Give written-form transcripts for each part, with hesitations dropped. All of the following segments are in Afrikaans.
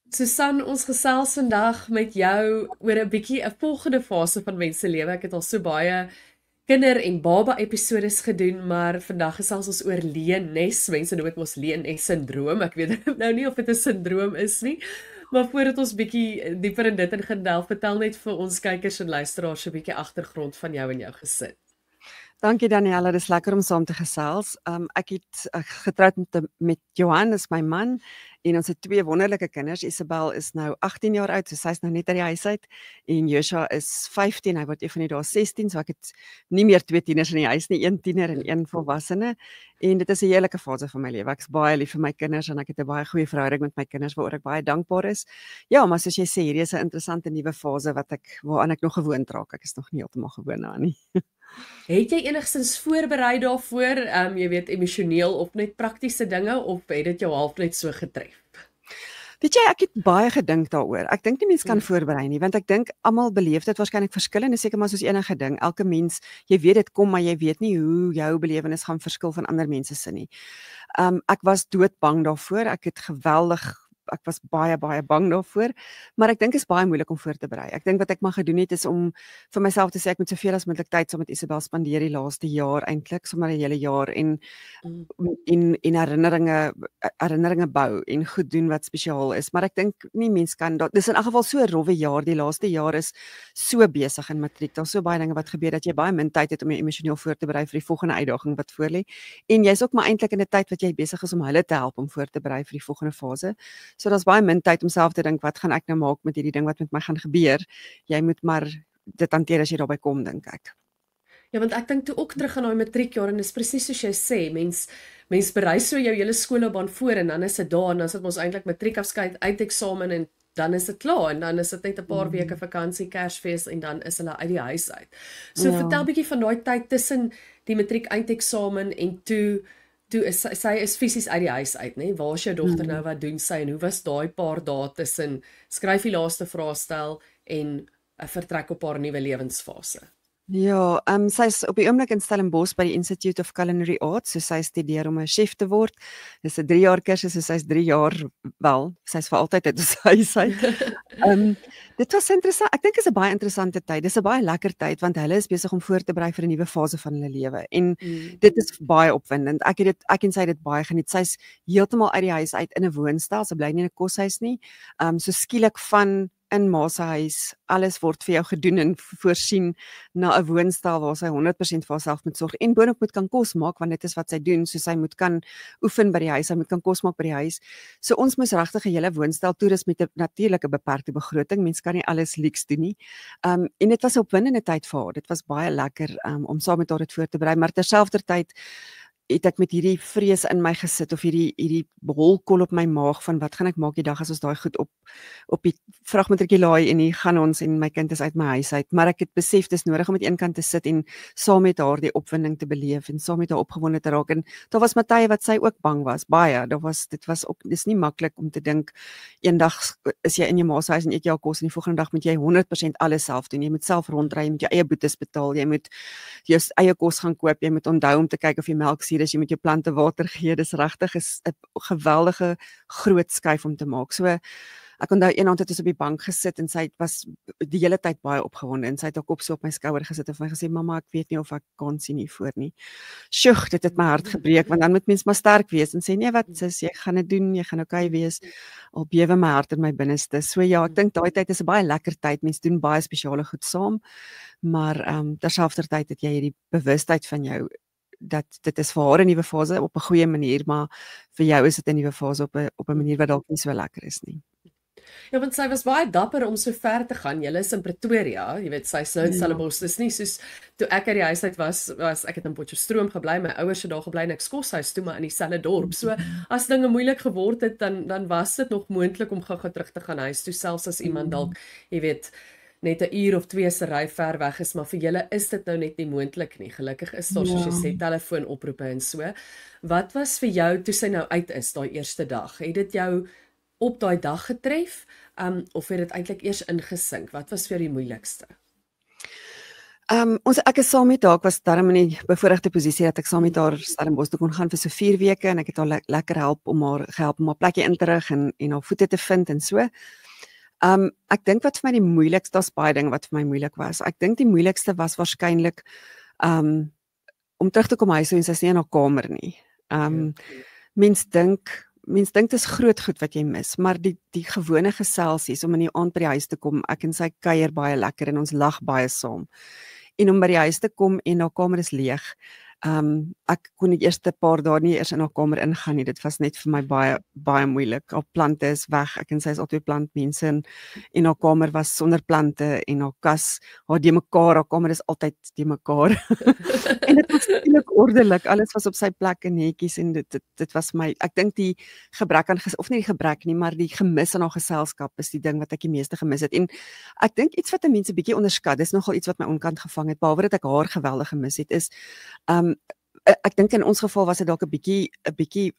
Susan, ons gesels vandag met jou oor 'n bietjie 'n volgende fase van mens se lewe. Ek het al so baie kinder- en baba-episodes gedoen, maar vandag gesels ons oor Lee-Nes. Mense noem dit mos Lee-Nes-sindroom. Ek weet nou nie of dit 'n sindroom is nie, maar voordat ons bietjie dieper in dit in gaan delf, vertel net vir ons kykers en luisteraars 'n bietjie agtergrond van jou en jou gesin. Dankie Daniella, dis lekker om saam te gesels. Ek het getroud met Johan, is my man, en ons het twee wonderlike kinders. Isabel is nou 18 jaar oud, so sy's nou net uit die huis uit, en Joshua is 15, hy word een van die dae 16, so ek het nie meer twee tieners in die huis nie, een tiener en een volwassene, en dit is 'n heerlike fase van my lewe. Ek is baie lief vir my kinders en ek het 'n baie goeie verhouding met my kinders waaroor ek baie dankbaar is. Ja, maar soos jy sê, hierdie is 'n interessante nuwe fase waaraan ek nog gewoond raak. Ek is nog nie heeltemal gewoond aan nie. Het jy enigstens voorberei daarvoor, jy weet, emosioneel of net praktiese dinge, of het dit jou half net so getref? Weet jy, ek het baie gedink daaroor. Ek dink nie mens kan voorberei nie, want ek dink almal beleef dit waarskynlik verskillend, seker maar soos enige ding. Elke mens, jy weet dit kom, maar jy weet nie hoe jou belewenis gaan verskil van ander mense se nie. Ek was doodbang daarvoor. Ek was baie bang daarvoor, maar ek dink dit is baie moeilik om voor te berei. Ek dink wat ek maar gedoen het is om vir myself te sê ek moet soveel as moontlik tyd saam met Isabel spandeer die laaste jaar, eintlik sommer 'n hele jaar, en herinneringe bou en goed doen wat spesiaal is. Maar ek dink nie mens kan dis in elk geval so 'n rowwe jaar. Die laaste jaar is so besig in matriek. Daar's so baie dinge wat gebeur dat jy baie min tyd het om jou emosioneel voor te berei vir die volgende uitdaging wat voorlê. En jy's ook maar eintlik in 'n tyd wat jy besig is om hulle te help om voor te berei vir die volgende fase. So daar's baie min tyd om self te dink, wat gaan ek nou maak met hierdie ding wat met my gaan gebeur? Jy moet maar dit hanteer as jy daarby kom, dink ek. Ja, want ek dink toe ook terug aan daai matriekjaar en dis presies soos jy sê, mens berei so jou hele skoolloopbaan voor en dan is dit daar en dan is dit mos eintlik matriekafskeid, eindeksamen en dan is dit klaar en dan is dit net 'n paar weke vakansie, Kersfees en dan is hulle uit die huis uit. So vertel bietjie van daai tyd tussen die matriek eindeksamen en toe sy is fisies uit die huis uit, né? Waar is jou dogter nou, wat doen sy en hoe was daai paar dae tussen skryf die laaste vraestel en 'n vertrek op haar nuwe lewensfase? Ja, sy's op die oomblik in Stellenbosch by die Institute of Culinary Arts, so sy studeer om 'n chef te word. Dis 'n 3 jaar kursus, so sy's 3 jaar, wel, sy's vir altyd uit ons huis uit. Dit was interessant. Ek dink dit is 'n baie interessante tyd. Dis 'n baie lekker tyd want hulle is besig om voor te berei vir 'n nuwe fase van hulle lewe. En dit is baie opwindend. Ek en sy het dit baie geniet. Sy's heeltemal uit die huis uit in 'n woonstel. Sy bly nie in 'n koshuis nie. So skielik van in ma se huis, alles word vir jou gedoen en voorsien, na 'n woonstel waar sy 100% vir haarself moet sorg en boonop moet kan kos maak, want dit is wat sy doen. So sy moet kan oefen by die huis, sy moet kan kos maak by die huis. So ons moes regtig 'n hele woonstel toerus met 'n natuurlike beperkte begroting. Mens kan nie alles luks doen nie. En dit was 'n opwindende tyd vir haar. Dit was baie lekker om saam met haar dit voor te berei, maar terselfdertyd het ek met hierdie vrees in my gesit, of hierdie holkol op my maag van wat gaan ek maak die dag as ons daai goed op die vragmatriekie laai en hier gaan ons en my kind is uit my huis uit. Maar ek het besef dis nodig om met een kant te sit en saam met haar die opwinding te beleef en saam met haar opgewonde te raak. En daar was Matthye wat sy ook bang was, baie. Dis nie maklik om te dink eendag is jy in jou ma se huis en eet jy al kos en die volgende dag moet jy 100% alles self doen. Jy moet self rondry, jy moet jou eie boetes betaal, jy moet jou eie kos gaan koop, jy moet onthou om te kyk of jy melk is, jy moet jou plante water gee. Dis regtig 'n geweldige groot skuif om te maak. So ek onthou eendag het ons op die bank gesit en sy was die hele tyd baie opgewonde en sy het haar kop so op my skouer gesit en vir my gesê, mamma, ek weet nie of ek kan sien hiervoor nie. Sjoeg, dit het my hart gebreek, want dan moet mens maar sterk wees en sê, nee wat sis, jy gaan dit doen, jy gaan okay wees. Al bewe my hart in my binneste. So ja, ek dink daai tyd is 'n baie lekker tyd. Mense doen baie spesiale goed saam, maar terselfdertyd het jy hierdie bewustheid van jou dat dit is vir haar 'n nuwe fase op 'n goeie manier, maar vir jou is dit 'n nuwe fase op 'n manier wat dalk nie so lekker is nie. Ja, want sy was baie dapper om so ver te gaan. Julle is in Pretoria, jy weet, sy's nou in Stellenbosch. Dis nie soos toe ek uit die huis uit was ek het in Potchefstroom gebly, my ouers het daar gebly en ek skoshuis toe maar in dieselfde dorp. So as dinge moeilik geword het, dan was dit nog moontlik om gou-gou terug te gaan huis toe, selfs as iemand dalk, jy weet, net 'n uur of 2 se ry ver weg is, maar vir julle is dit nou net nie moontlik nie. Gelukkig is daar, soos jy sê, telefoonoproepe en so. Wat was vir jou toe sy nou uit is, daai eerste dag? Het dit jou op daai dag getref, of het dit eintlik eers ingesink? Wat was vir jou die moeilikste? Ek is saam met haar, ek was darm in die bevoorregte posisie dat ek saam met haar Stellenbosch toe kon gaan vir so 4 weke en ek het haar lekker gehelp om haar plekkie in te rig en haar voete te vind en so. Ek dink wat vir my die moeilikste, daar's baie dinge wat vir my moeilik was. Ek dink die moeilikste was waarskynlik om terug te kom huis toe en sy is nie in haar kamer nie. Mens dink dis groot goed wat jy mis, maar die gewone geselsies om in die aand by die huis te kom, ek en sy kuier baie lekker en ons lag baie saam. En om by die huis te kom en haar kamer is leeg. Ek kon die eerste paar dae nie eers in haar kamer ingaan nie. Dit was net vir my baie moeilik. Haar plante is weg. Ek en sy is altyd plantmense en haar kamer was sonder plante en haar kas, haar kamer is altyd de mekaar. En dit was natuurlik ordelik. Alles was op sy plek en netjies en dit was my, ek dink die gebrek aan of nie die gebrek nie, maar die gemis aan haar geselskap is die ding wat ek die meeste gemis het. En ek dink iets wat mense bietjie onderskat, dis nogal iets wat my onkant gevang het, behalwe dat ek haar geweldig gemis het, is ek dink in ons geval was dit dalk 'n bietjie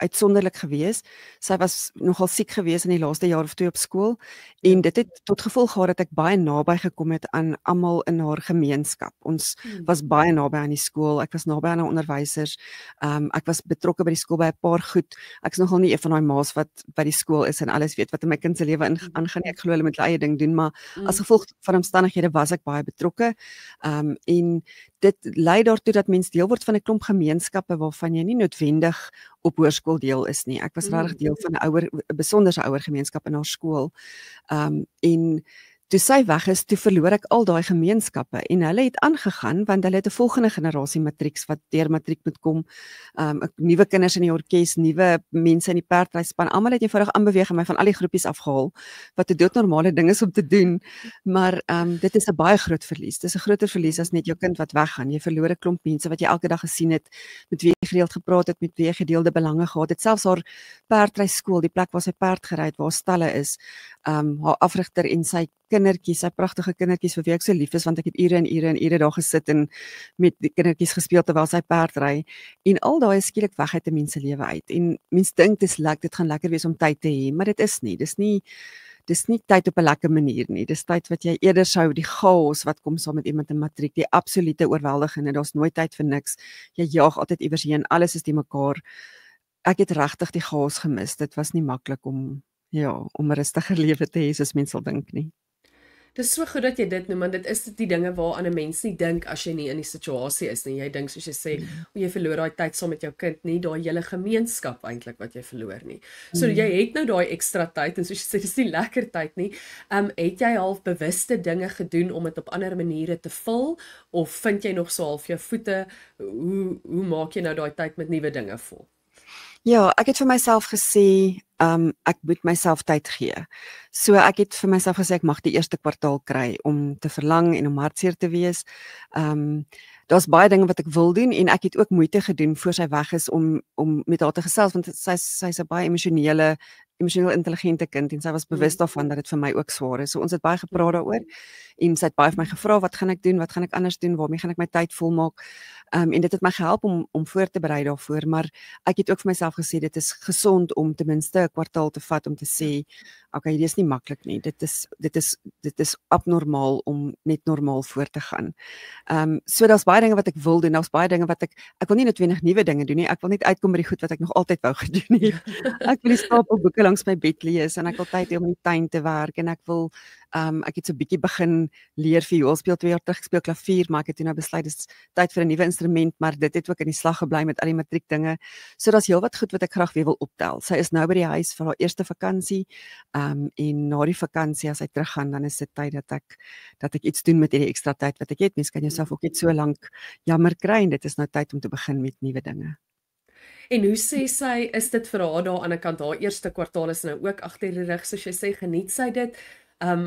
uitsonderlik geweest. Sy was nogal siek geweest in die laaste jaar of 2 op skool en dit het tot gevolg gehad dat ek baie naby gekom het aan almal in haar gemeenskap. Ons was baie naby aan die skool. Ek was naby aan haar onderwysers. Ek was betrokke by die skool by 'n paar goed. Ek is nogal nie een van daai ma's wat by die skool is en alles weet wat in my kind se lewe aangaan nie. Ek glo hulle moet hulle eie ding doen, maar as gevolg van omstandighede was ek baie betrokke. En dit lei daartoe dat mens deel word van 'n klomp gemeenskappe waarvan jy nie noodwendig op hoërskool deel is nie. Ek was regtig deel van 'n besonderse ouer gemeenskap in haar skool. En toe sy weg is, toe verloor ek al daai gemeenskappe en hulle het aangegaan want hulle het 'n volgende generasie matrieks wat deur matriek moet kom. Nuwe kinders in die orkes, nuwe mense in die perdryspan. Almal het eenvoudig aanbeweeg en my van al die groepies afgehaal wat 'n doodnormale ding is om te doen. Maar dit is 'n baie groot verlies. Dis 'n groter verlies as net jou kind wat weggaan. Jy verloor 'n klomp mense wat jy elke dag gesien het, met wie jy gereeld gepraat het, met wie jy gedeelde belange gehad het. Selfs haar perdryskool, die plek waar sy perd gery het, waar stalle is, haar afrigter en sy kindertjies, sy pragtige kindertjies vir wie ek so lief is want ek het ure en ure en ure daar gesit en met die kindertjies gespeel terwyl sy perd ry en al daai is skielik weg uit 'n mens se lewe uit en mens dink dit gaan lekker wees om tyd te hê, maar dit is nie. Dis nie tyd op 'n lekker manier nie. Dis tyd wat jy eerder sou die chaos wat kom saam met iemand in matriek, die absolute oorweldigende, daar's nooit tyd vir niks. Jy jaag altyd iewers heen, alles is die mekaar. Ek het regtig die chaos gemis. Dit was nie maklik om 'n rustiger lewe te hê soos mense sal dink nie. Dis so goed dat jy dit noem, want dit is die dinge waaraan 'n mens nie dink as jy nie in die situasie is nie. Jy dink soos jy sê, jy verloor daai tyd saam met jou kind nie, daai hele gemeenskap eintlik wat jy verloor nie. So jy het nou daai ekstra tyd en soos jy sê, dis nie lekker tyd nie. Het jy half bewuste dinge gedoen om dit op ander maniere te vul of vind jy nog so half jou voete? Hoe maak jy nou daai tyd met nuwe dinge vol? Ja, ek het vir myself gesê, ek moet myself tyd gee. So ek het vir myself gesê ek mag die eerste kwartaal kry om te verlang en om hartseer te wees. Daar's baie dinge wat ek wil doen en ek het ook moeite gedoen voor sy weg is om met haar te gesels want sy's 'n baie emosioneel intelligente kind en sy was bewus daarvan dat dit vir my ook swaar is. So ons het baie gepraat daaroor en sy het baie vir my gevra wat gaan ek doen, wat gaan ek anders doen, waarmee gaan ek my tyd volmaak. En dit het my gehelp om voor te berei daarvoor, maar ek het ook vir myself gesê dit is gesond om ten minste 'n kwartaal te vat om te sê, okay, dit is nie maklik nie. Dit is abnormaal om net normaal voort te gaan. So daar's baie dinge wat ek wil doen, daar's baie dinge wat ek wil nie noodwendig nuwe dinge doen nie. Ek wil net uitkom by die goed wat ek nog altyd wou gedoen het. Ek wil die stapelboeke langs my bed lees en ek wil tyd hê om in die tuin te werk en ek het so 'n bietjie begin leer viool speel 2 jaar terug, ek speel klavier, maar ek het toe nou besluit dis tyd vir 'n nuwe instrument, maar dit het ook in die slag gebly met al die matriek dinge. So daar's heelwat goed wat ek graag weer wil optel. Sy is nou by die huis vir haar eerste vakansie. En na die vakansie as hy teruggaan, dan is dit tyd dat ek iets doen met hierdie ekstra tyd wat ek het. Mens kan jouself ook net so lank jammer kry en dit is nou tyd om te begin met nuwe dinge. En hoe sê sy, is dit vir haar daar aan die kant, haar eerste kwartaal is nou ook agter die rug, soos jy sê, geniet sy dit?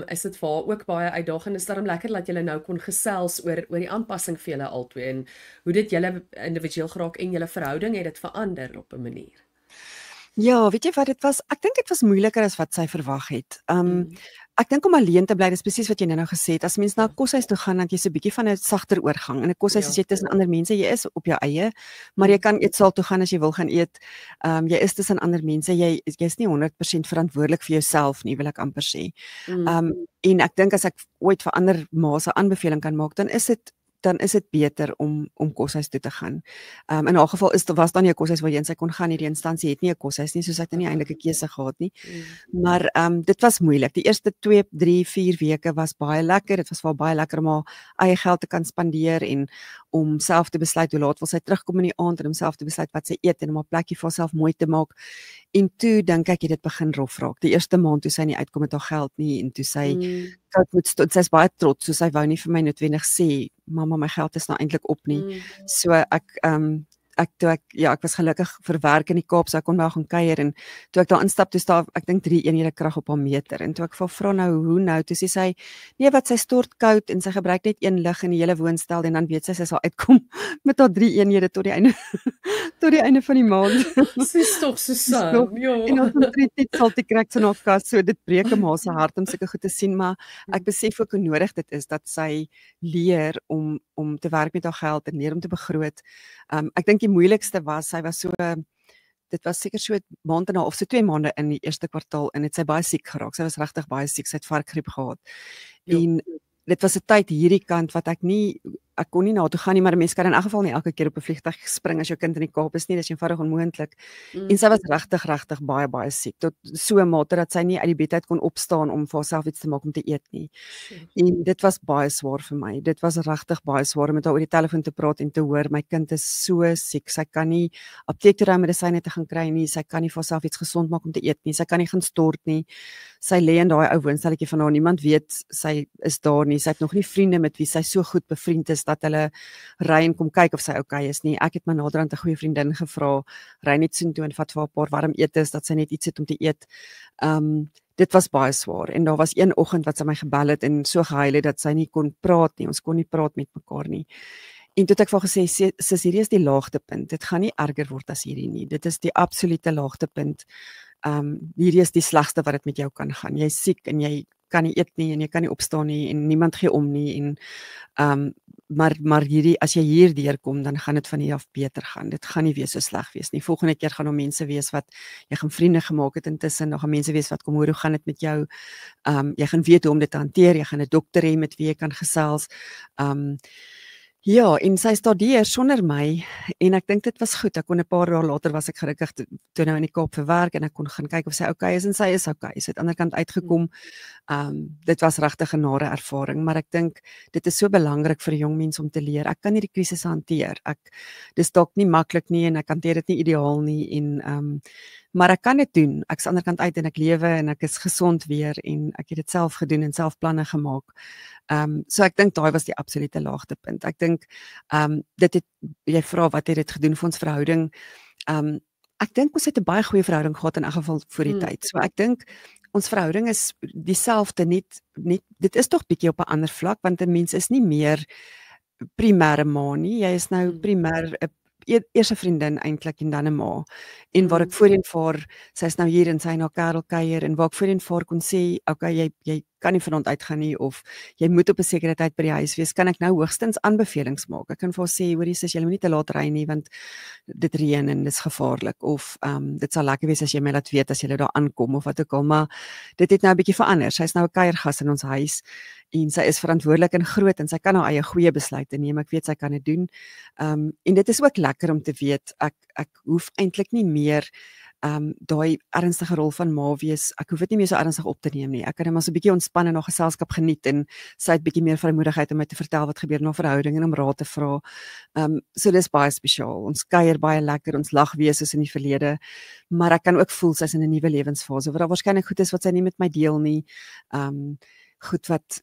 Is dit vir haar ook baie uitdagend? Is daarom lekker dat julle nou kon gesels oor die aanpassing vir julle albei en hoe dit julle individueel geraak en julle verhouding het dit verander op 'n manier? Ja, weet jy wat dit was? Ek dink dit was moeiliker as wat sy verwag het. Mm. Ek dink om alleen te bly, dis presies wat jy nou gesê het. As mens na 'n Ja. koshuis toe gaan, dan jy so 'n bietjie van 'n sagter oorgang. In 'n koshuis is Ja. jy tussen ander mense, jy is op jou eie, maar jy kan eetsaal toe gaan as jy wil gaan eet. Jy is tussen ander mense. Jy's nie 100% verantwoordelik vir jouself nie, wil ek amper sê. Mm. En ek dink as ek ooit vir ander ma's 'n aanbeveling kan maak, dan is dit beter om koshuis toe te gaan. In haar geval was dan nie 'n koshuis waarheen sy kon gaan nie. Die instansie het nie 'n koshuis nie, so sy het nie eintlik 'n keuse gehad nie. Maar dit was moeilik. Die eerste 2, 3, 4 weke was baie lekker. Dit was vir haar baie lekker om haar eie geld te kan spandeer en om self te besluit hoe laat wil sy terugkom in die aand en om self te besluit wat sy eet en om haar plekkie vir haarself mooi te maak. En toe dink ek het dit begin rof raak. Die eerste maand toe sy nie uitkom met haar geld nie en toe sy sy's baie trots, so sy wou nie vir my noodwendig sê, mamma, my geld is nou eintlik op nie. So ek was gelukkig vir werk in die Kaap, so ek kon wel gaan kuier en toe ek daar instap, toe staan ek dink 3 eenhede krag op haar meter en toe ek vra nou hoe nou, toe sê sy nee, wat sy stort koud en sy gebruik net een lig in die hele woonstel en dan weet sy sal uitkom met haar 3 eenhede tot die einde tot die einde van die maand. Sy's tog so saam. Ja. En ons het 3 salty cracks in haar kas, so dit breek 'n ma se hart om sulke goed te sien, maar ek besef ook hoe nodig dit is dat sy leer om te werk met haar geld en leer om te begroot. Ek dink die moeilikste was, dit was seker so 'n maand en 'n half, so 2 maande in die eerste kwartaal en het sy baie siek geraak. Sy was regtig baie siek, sy het varkgriep gehad. En dit was 'n tyd hierdie kant wat ek kon nie na toe gaan nie, maar mense kan in elk geval nie elke keer op 'n vliegtuig spring as jou kind in die Kaap is nie, dis eenvoudig onmoontlik. En sy was regtig baie siek, tot so 'n mate dat sy nie uit die bed uit kon opstaan om vir haarself iets te maak om te eet nie. En dit was baie swaar vir my. Dit was regtig baie swaar om met haar oor die telefoon te praat en te hoor my kind is so siek. Sy kan nie apteek toe ry medisyne te gaan kry nie. Sy kan nie vir haarself iets gesond maak om te eet nie. Sy kan nie gaan stort nie. Sy lê in daai ou woonstelletjie van haar. Niemand weet sy is daar nie. Sy het nog nie vriende met wie sy so goed bevriend is dat hulle ry en kom kyk of sy okay is nie. Ek het my naderhand 'n goeie vriendin gevra, ry net soontoe en vat vir haar 'n paar warm etes dat sy net iets het om te eet. Dit was baie swaar en daar was een oggend wat sy my gebel het en so gehuil het dat sy nie kon praat nie. Ons kon nie praat met mekaar nie. En toe het ek vir haar gesê, sis, hierdie is die laagtepunt. Dit gaan nie erger word as hierdie nie. Dit is die absolute laagtepunt. Hierdie is die slegste wat dit met jou kan gaan. Jy's siek en jy kan nie eet nie en jy kan nie opstaan nie en niemand gee om nie en maar hierdie as jy hier deurkom dan gaan dit van hier af beter gaan. Dit gaan nie weer so sleg wees nie. Volgende keer gaan daar mense wees wat jy gaan vriende gemaak het intussen, daar gaan mense wees wat kom hoor hoe gaan dit met jou. Jy gaan weet hoe om dit te hanteer, jy gaan 'n dokter hê met wie jy kan gesels. Ja, en sy studeer sonder my en ek dink dit was goed. Ek kon 'n paar dae later was ek gelukkig toe nou in die Kaap vir werk en ek kon gaan kyk of sy okay is en sy is okay. Sy het aan die ander kant uitgekom. Dit was regtig 'n nare ervaring, maar ek dink dit is so belangrik vir 'n jong mens om te leer. Ek kan hierdie krisisse hanteer. Dis dalk nie maklik nie en ek hanteer dit nie ideaal nie en maar ek kan dit doen. Ek's aan die ander kant uit en ek lewe en ek is gesond weer en ek het dit self gedoen en self planne gemaak. So ek dink daai was die absolute laagtepunt. Ek dink dit het jy vra wat het dit gedoen vir ons verhouding? Ek dink ons het 'n baie goeie verhouding gehad in elk geval voor die tyd. So ek dink ons verhouding is dieselfde, net dit is tog bietjie op 'n ander vlak want 'n mens is nie meer primêre ma nie. Jy is nou primêr 'n eerste vriendin eintlik en dan 'n ma. En waar ek voorheen vir sy's nou hier en sy na Karel kuier en waar ek voorheen vir kon sê, okay, jy kan nie vanaand uitgaan nie of jy moet op 'n sekere tyd by die huis wees, kan ek nou hoogstens aanbevelings maak. Ek kan vir haar sê, hoorie sis, jy moet nie te laat ry nie want dit reën en dit is gevaarlik of dit sal lekker wees as jy my laat weet as jy daar aankom of wat ook al, maar dit het nou 'n bietjie verander. Sy's nou 'n kuiergas in ons huis en sy is verantwoordelik en groot en sy kan haar eie goeie besluite neem. Ek weet sy kan dit doen. En dit is ook lekker om te weet ek hoef eintlik nie meer daai ernstige rol van ma wees. Ek hoef dit nie meer so ernstig op te neem nie. Ek kan net maar so 'n bietjie ontspan en haar geselskap geniet en sy het bietjie meer vrymoedigheid om my te vertel wat gebeur in haar verhouding en om raad te vra. So dis baie spesiaal. Ons kuier baie lekker, ons lag weer soos in die verlede, maar ek kan ook voel sy's in 'n nuwe lewensfase waar daar waarskynlik goed is wat sy nie met my deel nie. goed wat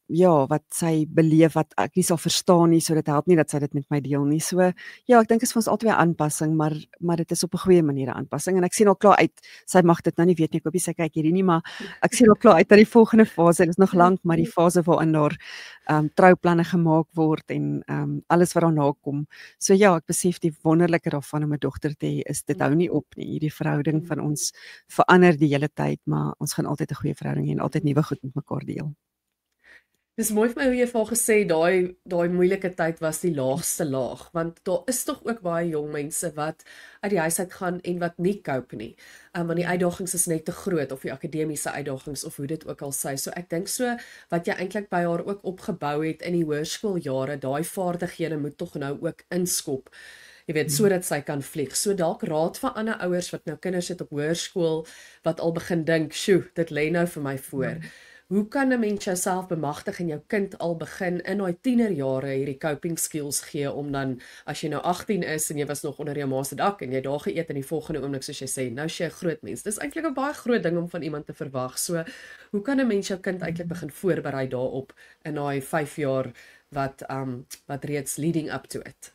sy beleef wat ek nie sal verstaan nie, so dit help nie dat sy dit met my deel nie. So ja, ek dink dit is vir ons albei 'n aanpassing, maar dit is op 'n goeie manier 'n aanpassing en ek sien al klaar uit. Sy mag dit nou nie weet nie, ek hoop nie sy kyk hierdie nie, maar ek sien al klaar uit na die volgende fase. Dit is nog lank, maar die fase waarin daar trouplanne gemaak word en alles wat daarna kom. So ja, ek besef die wonderlike daarvan om 'n dogter te hê is dit hou nie op nie. Hierdie verhouding van ons verander die hele tyd, maar ons gaan altyd 'n goeie verhouding hê en altyd nuwe goed met mekaar deel. Dis mooi vir my hoe jy vir gesê daai moeilike tyd was die laagste laag, want daar is tog ook baie jong mense wat uit die huis uit gaan en wat nie cope nie. Want die uitdagings is net te groot, of die akademiese uitdagings of hoe dit ook al sy. So ek dink so wat jy eintlik by haar ook opgebou het in die hoërskooljare, daai vaardighede moet tog nou ook inskop. Jy weet, sodat sy kan vlieg. So dalk raad vir ander ouers wat nou kinders het op hoërskool wat al begin dink, "Sjoe, dit lê nou vir my voor." Hoe kan 'n mens jouself bemagtig en jou kind al begin in daai tienerjare hierdie coping skills gee om dan as jy nou 18 is en jy was nog onder jou ma se dak en jy daar geëet in die volgende oomblik soos jy sê, nou is jy 'n groot mens. Dis eintlik 'n baie groot ding om van iemand te verwag. So, hoe kan 'n mens jou kind eintlik begin voorberei daarop in daai 5 jaar wat reeds leading up to it?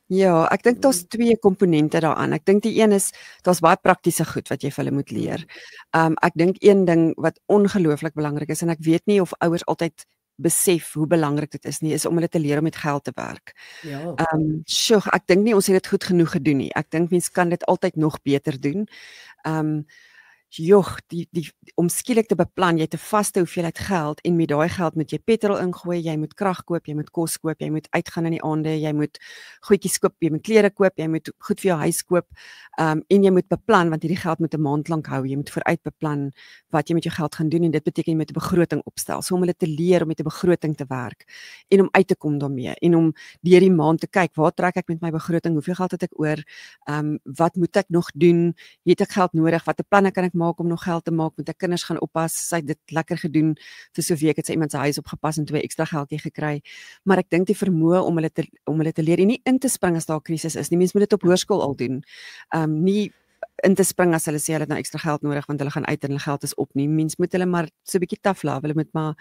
Ja, ek dink daar's twee komponente daaraan. Ek dink die een is daar's baie praktiese goed wat jy vir hulle moet leer. Ek dink een ding wat ongelooflik belangrik is en ek weet nie of ouers altyd besef hoe belangrik dit is nie, is om hulle te leer om met geld te werk. Ja. Ek dink nie ons het dit goed genoeg gedoen nie. Ek dink mense kan dit altyd nog beter doen. Om skielik te beplan, jy het 'n vaste hoeveelheid geld en met daai geld moet jy petrol ingooi, jy moet krag koop, jy moet kos koop, jy moet uitgaan in die aande, jy moet goedjies koop, jy moet klere koop, jy moet goed vir jou huis koop, en jy moet beplan want hierdie geld moet 'n maand lank hou. Jy moet vooruit beplan wat jy met jou geld gaan doen en dit beteken jy moet 'n begroting opstel. So om hulle te leer om met 'n begroting te werk en om uit te kom daarmee en om deur die maand te kyk, waar trek ek met my begroting, hoeveel geld het ek oor, wat moet ek nog doen, het ek geld nodig, watter planne kan ek maak om nog geld te maak, moet ek kinders gaan oppas, sy het dit lekker gedoen, vir so 'n week het sy iemand se huis opgepas en 2 ekstra geldjie gekry, maar ek dink die vermoë om hulle te leer en nie in te spring as daar 'n krisis is nie, mense moet dit op hoërskool al doen, nie in te spring as hulle sê hulle het nou ekstra geld nodig want hulle gaan uit en hulle geld is op nie. Mens moet hulle maar so 'n bietjie tough love, hulle moet maar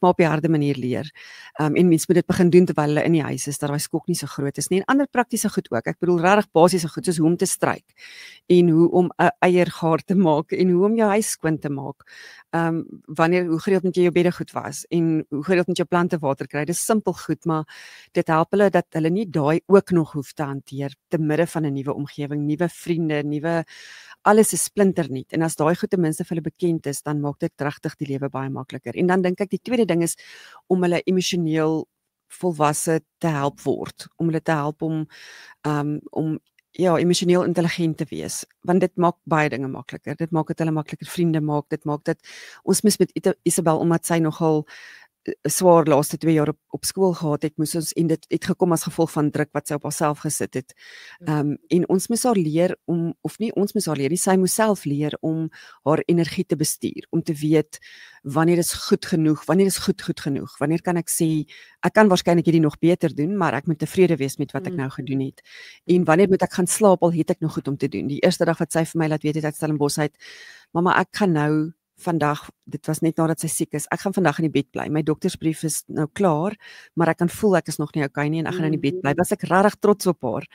op die harde manier leer. En mens moet dit begin doen terwyl hulle in die huis is, dat daai skok nie so groot is nie. En ander praktiese goed ook. Ek bedoel regtig basiese goed soos hoe om te stryk en hoe om 'n eiergaar te maak en hoe om jou huis skoon te maak. Hoe gereeld moet jy jou bedde goed was en hoe gereeld moet jy plante water kry. Dis simpel goed, maar dit help hulle dat hulle nie daai ook nog hoef te hanteer te midde van 'n nuwe omgewing, nuwe vriende, alles is splinternuut. En as daai goed ten minste vir hulle bekend is, dan maak dit regtig die lewe baie makliker. En dan dink ek die tweede ding is om hulle emosioneel volwasse te help word, om hulle te help om emosioneel intelligent te wees, want dit maak baie dinge makliker. Dit maak dit hulle makliker vriende maak, dit maak dit ons mis met Isabel omdat sy nogal swaar laaste 2 jaar op skool gehad het, moes ons en dit het gekom as gevolg van druk wat sy op haarself gesit het. En ons moes haar leer sy moes self leer om haar energie te bestuur, om te weet wanneer is goed genoeg, wanneer is goed genoeg, wanneer kan ek sê, ek kan waarskynlik hierdie nog beter doen, maar ek moet tevrede wees met wat ek nou gedoen het. En wanneer moet ek gaan slaap, al het ek nog goed om te doen. Die eerste dag wat sy vir my laat weet het uit Stellenbosch uit, mamma, ek gaan nou vandag, dit was net nadat sy siek is, ek gaan vandag in die bed bly. My doktersbrief is nou klaar, maar ek kan voel ek is nog nie okay nie en ek gaan in die bed bly. Was ek regtig trots op haar,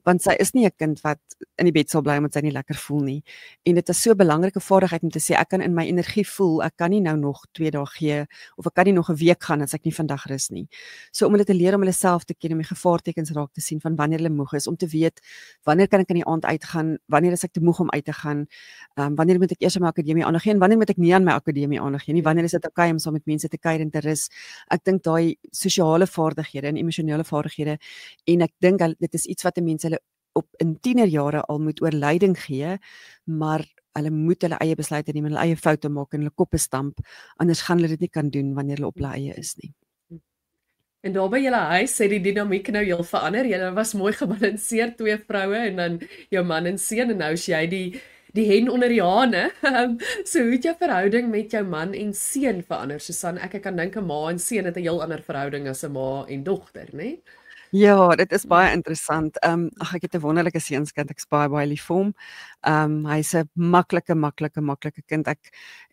want sy is nie 'n kind wat in die bed sal bly omdat sy nie lekker voel nie. En dit is so 'n belangrike vaardigheid om te sê ek kan in my energie voel, ek kan nie nou nog 2 dae gee of ek kan nie nog 'n week gaan as ek nie vandag rus nie. So om hulle te leer om hulle self te ken, om die gevaartekens raak te sien van wanneer hulle moeg is, om te weet wanneer kan ek in die aand uitgaan, wanneer is ek te moeg om uit te gaan, wanneer moet ek eers aan my akademie aandag gee en wanneer moet ek nie aan my akademie aandag gee nie, wanneer is dit okay om saam met mense te kuier en te rus. Ek dink daai sosiale vaardighede en emosionele vaardighede, en ek dink dit is iets wat mense hulle op in tienerjare al moet oor leiding gee, maar hulle moet hulle eie besluite neem en hulle eie foute maak en hulle koppe stamp, anders gaan hulle dit nie kan doen wanneer hulle op hulle eie is nie. En daar by julle huis het die dinamiek nou heel verander. Julle was mooi gebalanseerd, 2 vroue en dan jou man en seun, en nou is jy die hen onder die hane. So hoe het jou verhouding met jou man en seun verander, Susan? Ek kan dink 'n ma en seun het 'n heel ander verhouding as 'n ma en dogter, né? Ja, dit is baie interessant. Ek het 'n wonderlike seunskind, ek's baie lief vir hom. Hy's 'n maklike kind.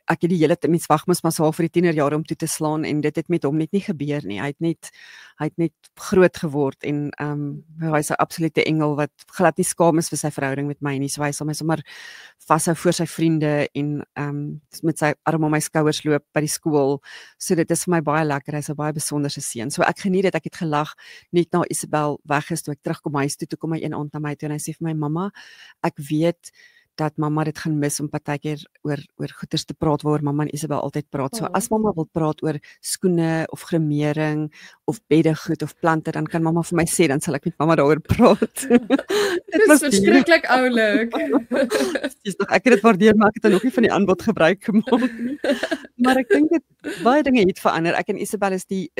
ek het die hele tyd mens wag mos maar so vir die tienerjare om toe te slaan en dit het met hom net nie gebeur nie. Hy het net groot geword en hy's 'n absolute engel wat glad nie skaam is vir sy verhouding met my nie. So hy sal my sommer vashou voor sy vriende en met sy arm om my skouers loop by die skool. So dit is vir my baie lekker. Hy's 'n baie besonderse seun. So ek geniet dit. Ek het gelag net na Isabel weg is toe ek terugkom huis toe kom hy een aand na my toe en hy sê vir my mamma, ek weet dat mamma dit gaan mis om partykeer oor goeters te praat waaroor mamma en Isabel altyd praat. So as mamma wil praat oor skoene of gremering of beddegoed of plante, dan kan mamma vir my sê, dan sal ek met mamma daaroor praat. Dit was verskriklik oulik. Ek het dit waardeer, maar ek het dan nog nie van die aanbod gebruik gemaak nie. Maar ek dink dit baie dinge het verander. Ek en Isabel is die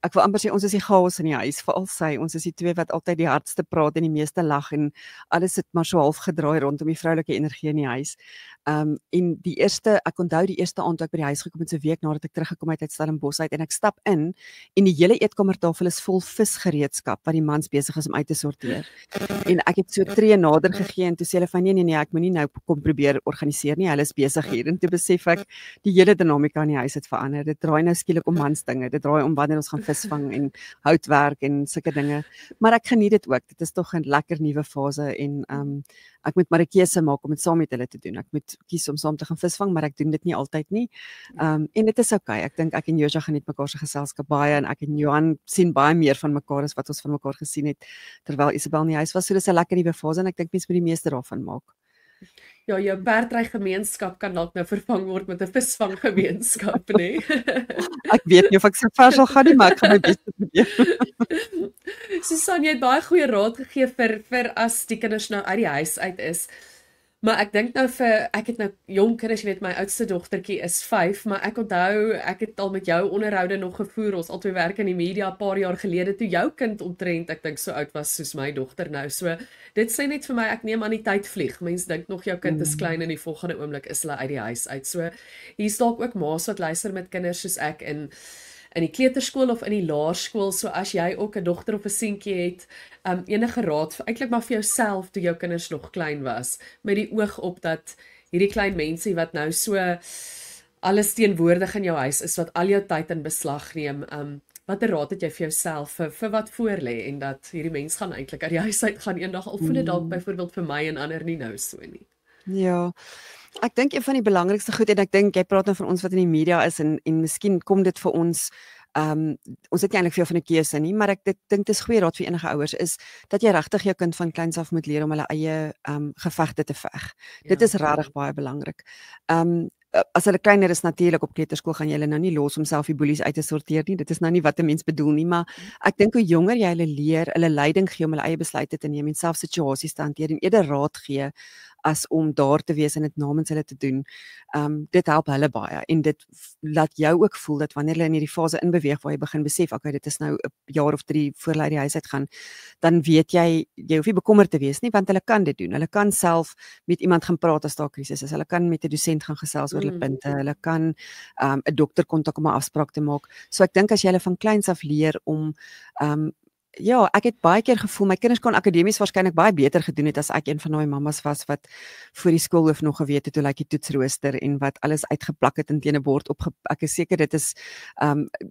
ek wil amper sê ons is die chaos in die huis, veral sy, ons is die twee wat altyd die hardste praat en die meeste lag en alles het maar so half gedraai rondom die vroulike energie in die huis. En ek onthou die eerste aand toe ek by die huis gekom het, so 'n week nadat ek teruggekom het uit Stellenbosch uit en ek stap in en die hele eetkamertafel is vol visgereedskap wat die mans besig is om uit te sorteer. En ek het so 'n tree nader gegee en toe sê hulle van nee, ek moenie nou kom probeer organiseer nie, hulle is besig hier. En toe besef ek die hele dinamika in die huis het verander. Dit draai nou skielik om mansdinge, dit draai om wanneer ons gaan visvang en houtwerk en sulke dinge. Maar ek geniet dit ook. Dit is tog 'n lekker nuwe fase en ek moet maar 'n keuse maak om dit saam met hulle te doen. Ek moet kies om saam te gaan visvang, maar ek doen dit nie altyd nie. En dit is okay. Ek dink ek en Joja geniet mekaar se geselskap baie en ek en Johan sien baie meer van mekaar as wat ons van mekaar gesien het terwyl Isabel in die huis was. So dis 'n lekker nuwe fase en ek dink mense moet die meeste daarvan maak. Ja, jou perdry gemeenskap kan dalk nou vervang word met 'n visvang gemeenskap, nê? Ek weet nie of ek so ver sal gaan nie, maar ek gaan my bes probeer. Susan, jy het baie goeie raad gegee vir as die kinders nou uit die huis uit is. Maar ek dink nou ek het nou jong kinders, jy weet my oudste dogtertjie is 5, maar ek onthou ek het al met jou onderhoude nog gevoer. Ons albei werk in die media 'n paar jaar gelede toe jou kind omtrent ek dink so oud was soos my dogter nou. So dit sê net vir my ek neem aan die tyd vlieg. Mense dink nog jou kind is klein en die volgende oomblik is hulle uit die huis uit. So hier's dalk ook ma's wat luister met kinders soos ek in die kleuterskool of in die laerskool, so as jy ook 'n dogter of 'n seentjie het, enige raad, eintlik maar vir jouself toe jou kinders nog klein was, met die oog op dat hierdie klein mensie wat nou so alles teenwoordig in jou huis is, wat al jou tyd in beslag neem, watter raad het jy vir jouself vir wat voor lê en dat hierdie mens gaan eintlik uit die huis uit gaan eendag, al voel dit dalk byvoorbeeld vir my en ander nie nou so nie. Ja. Ek dink een van die belangrikste goed en ek dink jy praat nou van ons wat in die media is en miskien kom dit vir ons ons het nie eintlik veel van 'n keuse nie, maar ek dink dis goeie raad vir enige ouers is dat jy regtig jou kind van kleins af moet leer om hulle eie gevegte te veg. Dit is regtig baie belangrik. As hulle kleiner is natuurlik op kleuterskool gaan jy hulle nou nie los om self die boelies uit te sorteer nie. Dit is nou nie wat 'n mens bedoel nie, maar ek dink hoe jonger jy hulle leer, hulle leiding gee om hulle eie besluite te neem en self situasies te hanteer en eerder raad gee as om daar te wees en dit namens hulle te doen. Dit help hulle baie en dit laat jou ook voel dat wanneer hulle in hierdie fase inbeweeg waar jy begin besef, okay, dit is nou 'n jaar of 3 voor hulle uit die huis uit gaan, dan weet jy hoef nie bekommerd te wees nie, want hulle kan dit doen. Hulle kan self met iemand gaan praat as daar 'n krisis is. Hulle kan met 'n dosent gaan gesels oor hulle punte. Hulle kan 'n dokter kontak om 'n afspraak te maak. So ek dink as jy hulle van kleins af leer om ja, ek het baie keer gevoel my kinders kon akademies waarskynlik baie beter gedoen het as ek een van daai mammas was wat voor die skoolhoof nog geweet het hoe lyk die toetsrooster en wat alles uitgeplak het en teen 'n bord ek is seker dit is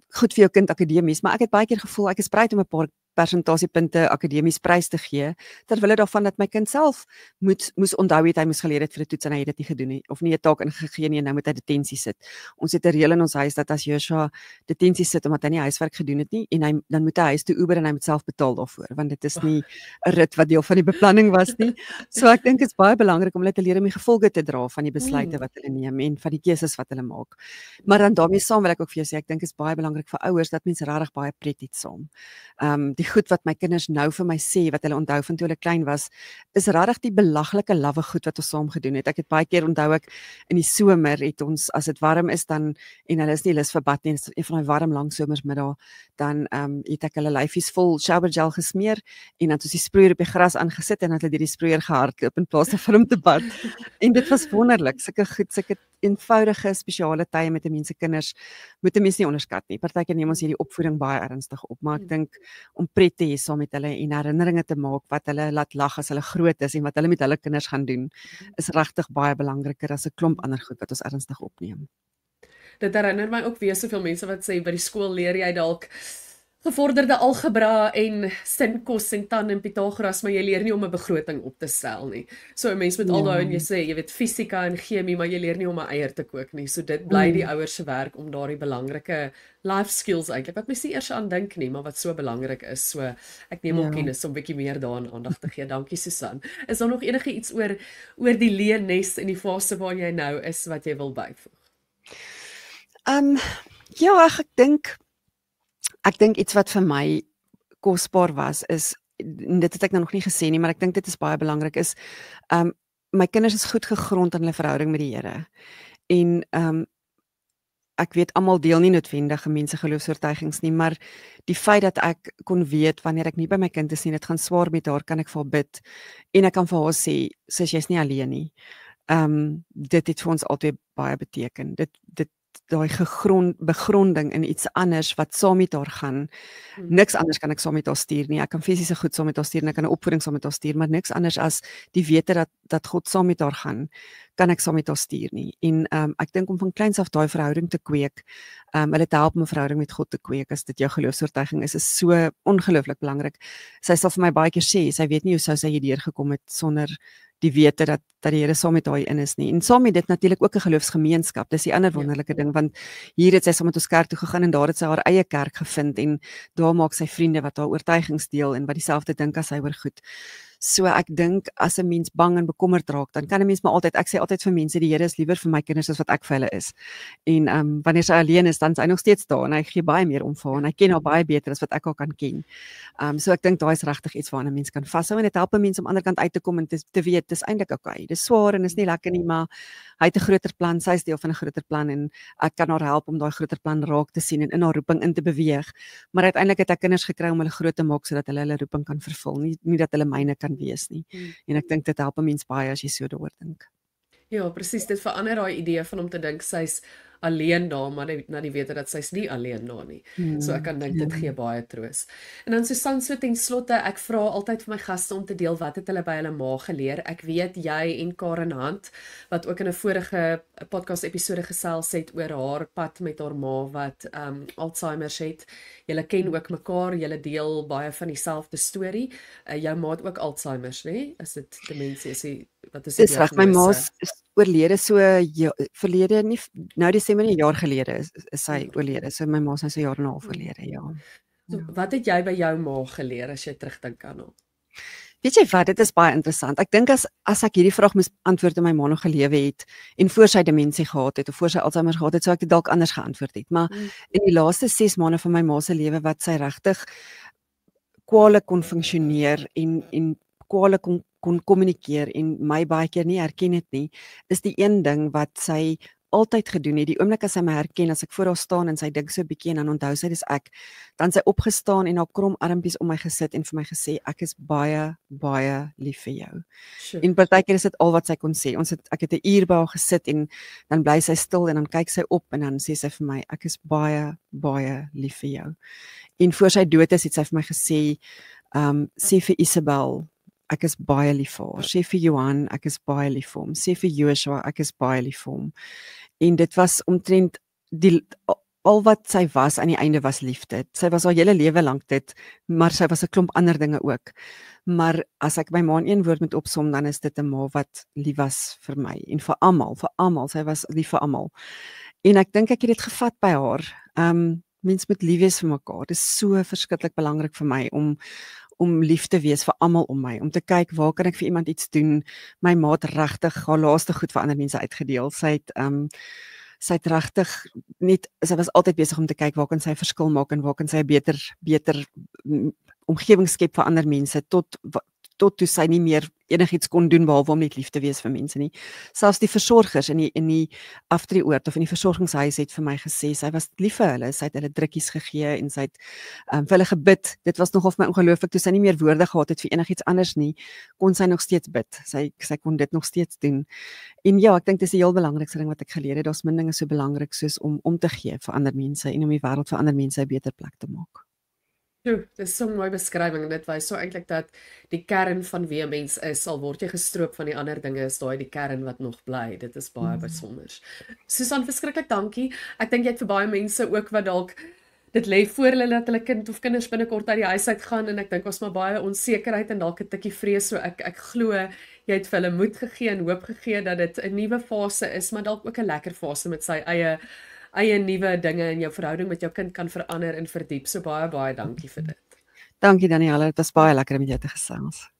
goed vir jou kind akademies, maar ek het baie keer gevoel ek is bereid om 'n paar persentasiepunte akademies prys te gee, terwyl daarvan dat my kind self moes onthou het hy moes geleer het vir 'n toets en hy het dit nie gedoen nie, of nie 'n taak ingegee nie en nou moet hy detensie sit. Ons het 'n reël in ons huis dat as Joshua detensie sit omdat hy nie huiswerk gedoen het nie en dan moet hy huis toe Uber en hy moet self betaal daarvoor, want dit is nie 'n rit wat deel van die beplanning was nie. So ek dink dit is baie belangrik om hulle te leer om die gevolge te dra van die besluite wat hulle neem en van die keuses wat hulle maak. Maar dan daarmee saam wil ek ook vir jou sê, ek dink dit is baie belangrik vir ouers dat mense regtig baie pret het saam. Die goed wat my kinders nou vir my sê, wat hulle onthou van toe hulle klein was, is regtig die belaglike lawwe goed wat ons saam gedoen het. Ek het baie keer onthou ek in die somer het ons, as dit warm is dan, en hulle is nie lus vir bad nie, een van die warm lang somersmiddag, dan het ek hulle lyfies vol shower gel gesmeer, en dan het ons die sproeier op die gras aangesit, en dan het hulle die sproeier gehardloop in plaas van om te bad. En dit was wonderlik, sulke eenvoudige spesiale tye met 'n mens se kinders moet 'n mens nie onderskat nie. Partykeer neem ons hierdie opvoeding baie ernstig op, maar ek dink om pret te hê saam met hulle en herinneringe te maak wat hulle laat lag as hulle groot is en wat hulle met hulle kinders gaan doen, is regtig baie belangriker as 'n klomp ander goed wat ons ernstig opneem. Dit herinner my ook weer soveel mense wat sê by die skool leer jy dalk gevorderde algebra en sinkos en tan en Pythagoras, maar jy leer nie om 'n begroting op te stel nie. So 'n mens moet aldaar en jy sê, jy weet fisika en chemie, maar jy leer nie om 'n eier te kook nie. So dit bly die ouers se werk om daardie belangrike life skills eintlik wat mens nie eers aan dink nie, maar wat so belangrik is. So ek neem op kennis om bietjie meer daaraan aandag te gee. Dankie Susan. Is daar nog enige iets oor die leernes en die fase waar jy nou is wat jy wil byvoeg? Ja, ek dink iets wat vir my kosbaar was is, en dit het ek nou nog nie gesê nie, maar ek dink dit is baie belangrik, is my kinders is goed gegrond in hulle verhouding met die Here. En ek weet almal deel nie noodwendig mense geloofsoortuigings nie, maar die feit dat ek kon weet wanneer ek nie by my kind is nie, dit gaan swaar met haar, kan ek vir haar bid en ek kan vir haar sê, sis, jy's nie alleen nie. Dit het vir ons altyd baie beteken. Dit daai begronding in iets anders wat saam met haar gaan. Niks anders kan ek saam met haar stuur nie. Ek kan fisiese goed saam met haar stuur en ek kan 'n opvoeding saam met haar stuur, maar niks anders as die wete dat God saam met haar gaan, kan ek saam met haar stuur nie. En ek dink om van kleins af daai verhouding te kweek, hulle te help om 'n verhouding met God te kweek, as dit jou geloofsoortuiging is so ongelooflik belangrik. Sy sal vir my baie keer sê, sy weet nie hoe sou sy hierdeur gekom het sonder die wete dat die Here saam met haar in is nie. En saam met dit natuurlik ook 'n geloofsgemeenskap. Dis die ander wonderlike ding, want hier het sy saam met ons kerk toe gegaan en daar het sy haar eie kerk gevind en daar maak sy vriende wat haar oortuigings deel en wat dieselfde dink as sy oor goed. So ek dink as 'n mens bang en bekommerd raak, dan kan 'n mens maar altyd, ek sê altyd vir mense, die Here is liewer vir my kinders as wat ek vir hulle is. En wanneer sy alleen is, dan is hy nog steeds daar en hy gee baie meer om vir haar en hy ken haar baie beter as wat ek haar kan ken. So ek dink daai is regtig iets waarna 'n mens kan vashou en dit help 'n mens om aan die ander kant uit te kom en te weet dis eintlik okay. Dis swaar en is nie lekker nie, maar hy het 'n groter plan, sy is deel van 'n groter plan en ek kan haar help om daai groter plan raak te sien en in haar roeping in te beweeg. Maar uiteindelik het ek kinders gekry om hulle groot te maak sodat hulle roeping kan vervul, nie dat hulle myne kan wees nie. En ek dink dit help 'n mens baie as jy so daaroor dink. Ja, presies, dit verander daai idee van om te dink sy's alleen daar, maar na die wete dat sy's nie alleen daar nie. So ek kan dink dit gee baie troos. En dan Susan, so ten slotte, ek vra altyd vir my gaste om te deel wat het hulle by hulle ma geleer. Ek weet jy en Karen Hunt, wat ook in 'n vorige podcast episode gesels het oor haar pad met haar ma wat Alzheimer's het. Julle ken ook mekaar, julle deel baie van dieselfde storie. Jou ma het ook Alzheimer's, nê? Is dit demensie? Wat is dit? Dis reg, my ma is oorlede so verlede nie nou Desember 'n jaar gelede is sy oorlede. So my ma is nou so 'n jaar en 'n half oorlede, ja. So, wat het jy by jou ma geleer as jy terugdink aan haar? Weet jy wat, dit is baie interessant. Ek dink as ek hierdie vraag moes antwoord en my ma nog gelewe het en voor sy demensie gehad het of voor sy Alzheimer gehad het, sou ek dit dalk anders geantwoord het. Maar in die laaste 6 maande van my ma se lewe wat sy regtig kwaliek kon funksioneer en kwaliek kon kommunikeer en my baie keer nie herken het nie, is die een ding wat sy altyd gedoen het. Die oomblik as sy my herken, as ek voor haar staan en sy dink so 'n bietjie en dan onthou sy dis ek, dan sy opgestaan en haar krom armpies om my gesit en vir my gesê, ek is baie, baie lief vir jou. Sure. En partykeer is dit al wat sy kon sê. Ek het 'n uur by haar gesit en dan bly sy stil en dan kyk sy op en dan sê sy vir my, ek is baie, baie lief vir jou. En voor sy dood is, het sy vir my gesê, sê vir Isabel, ek is baie lief vir haar. Sê vir Johan, ek is baie lief vir hom. Sê vir Joshua, ek is baie lief vir hom. En dit was omtrent al wat sy was aan die einde was liefde. Sy was haar hele lewe lank dit, maar sy was 'n klomp ander dinge ook. Maar as ek my ma in een woord moet opsom, dan is dit 'n ma wat lief was vir my en vir almal. Sy was lief vir almal. En ek dink ek het dit gevat by haar. Mens moet lief wees vir mekaar. Dit is so verskriklik belangrik vir my om lief te wees vir almal om my, om te kyk waar kan ek vir iemand iets doen. My ma het regtig haar laaste goed vir ander mense uitgedeel. Sy het regtig sy was altyd besig om te kyk waar kan sy 'n verskil maak en waar kan sy 'n beter omgewing skep vir ander mense tot tot toe sy nie meer enigiets kon doen behalwe om net lief te wees vir mense nie. Selfs die versorgers in die aftreeoord of in die versorgingshuis het vir my gesê sy was lief vir hulle, sy het hulle drukkies gegee en sy het vir hulle gebid. Dit was nogal vir my ongelooflik toe sy nie meer woorde gehad het vir enigiets anders nie, kon sy nog steeds bid. Sy kon dit nog steeds doen. En ja, ek dink dis die heel belangrikste ding wat ek geleer het. Daar's min dinge so belangrik soos om te gee vir ander mense en om die wêreld vir ander mense 'n beter plek te maak. Dis so 'n mooi beskrywing en dit wys so eintlik dat die kern van wie 'n mens is, al word jy gestroop van die ander dinge, is daai die kern wat nog bly. Dit is baie besonder. Susan, verskriklik dankie. Ek dink jy het vir baie mense ook wat dalk dit lê voor hulle dat hulle kind of kinders binnekort uit die huis uit gaan en ek dink ons maar baie onsekerheid en dalk 'n tikkie vrees, so ek glo jy het vir hulle moed gegee en hoop gegee dat dit 'n nuwe fase is, maar dalk ook 'n lekker fase met sy eie nuwe dinge in jou verhouding met jou kind kan verander en verdiep. So baie dankie vir dit. Dankie Danielle, dit was baie lekker om met jou te gesels.